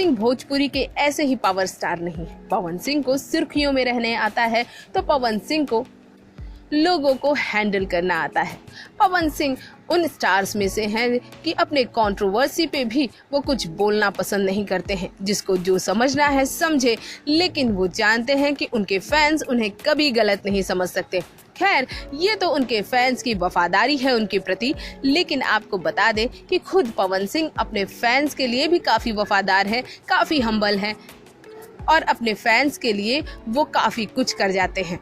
सिंह भोजपुरी के ऐसे ही power star नहीं है। पवन सिंह को सुर्खियों में रहने आता है तो पवन सिंह को लोगों को हैंडल करना आता है। पवन सिंह उन स्टार्स में से हैं कि अपने कंट्रोवर्सी पे भी वो कुछ बोलना पसंद नहीं करते हैं। जिसको जो समझना है समझे, लेकिन वो जानते हैं कि उनके फैंस उन्हें कभी गलत नहीं समझ सकते। खैर, ये तो उनके फैंस की वफादारी है उनके प्रति, लेकिन आपको बता दें कि खुद पवन सिंह अपने फैंस के लिए भी काफी वफादार है, काफी हम्बल है और अपने फैंस के लिए वो काफी कुछ कर जाते हैं।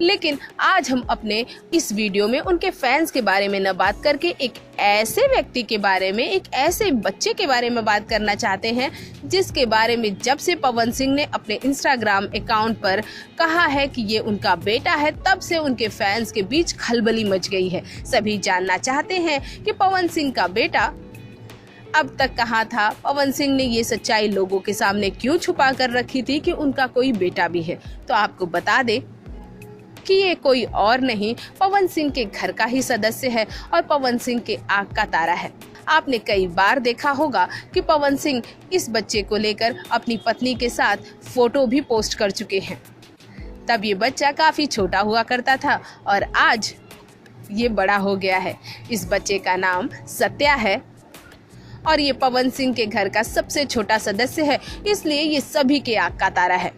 लेकिन आज हम अपने इस वीडियो में उनके फैंस के बारे में न बात करके एक ऐसे व्यक्ति के बारे में, एक ऐसे बच्चे के बारे में बात करना चाहते हैं जिसके बारे में जब से पवन सिंह ने अपने इंस्टाग्राम अकाउंट पर कहा है कि ये उनका बेटा है, तब से उनके फैंस के बीच खलबली मच गई है। सभी जानना चाहते हैं कि पवन सिंह का बेटा अब तक कहाँ था, पवन सिंह ने ये सच्चाई लोगों के सामने क्यों छुपा कर रखी थी कि उनका कोई बेटा भी है। तो आपको बता दे कि ये कोई और नहीं, पवन सिंह के घर का ही सदस्य है और पवन सिंह के आँख का तारा है। आपने कई बार देखा होगा कि पवन सिंह इस बच्चे को लेकर अपनी पत्नी के साथ फोटो भी पोस्ट कर चुके हैं। तब ये बच्चा काफी छोटा हुआ करता था और आज ये बड़ा हो गया है। इस बच्चे का नाम सत्या है और ये पवन सिंह के घर का सबसे छोटा सदस्य है, इसलिए ये सभी के आँख का तारा है।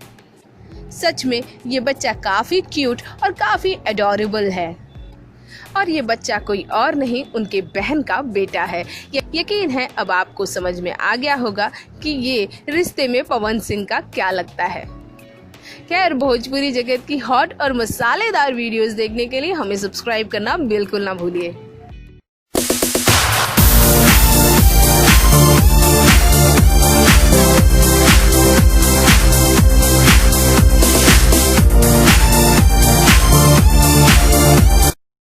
सच में ये बच्चा काफी क्यूट और काफी एडोरेबल है और ये बच्चा कोई और नहीं, उनके बहन का बेटा है। यकीन है अब आपको समझ में आ गया होगा कि ये रिश्ते में पवन सिंह का क्या लगता है। खैर, भोजपुरी जगत की हॉट और मसालेदार वीडियोस देखने के लिए हमें सब्सक्राइब करना बिल्कुल ना भूलिए।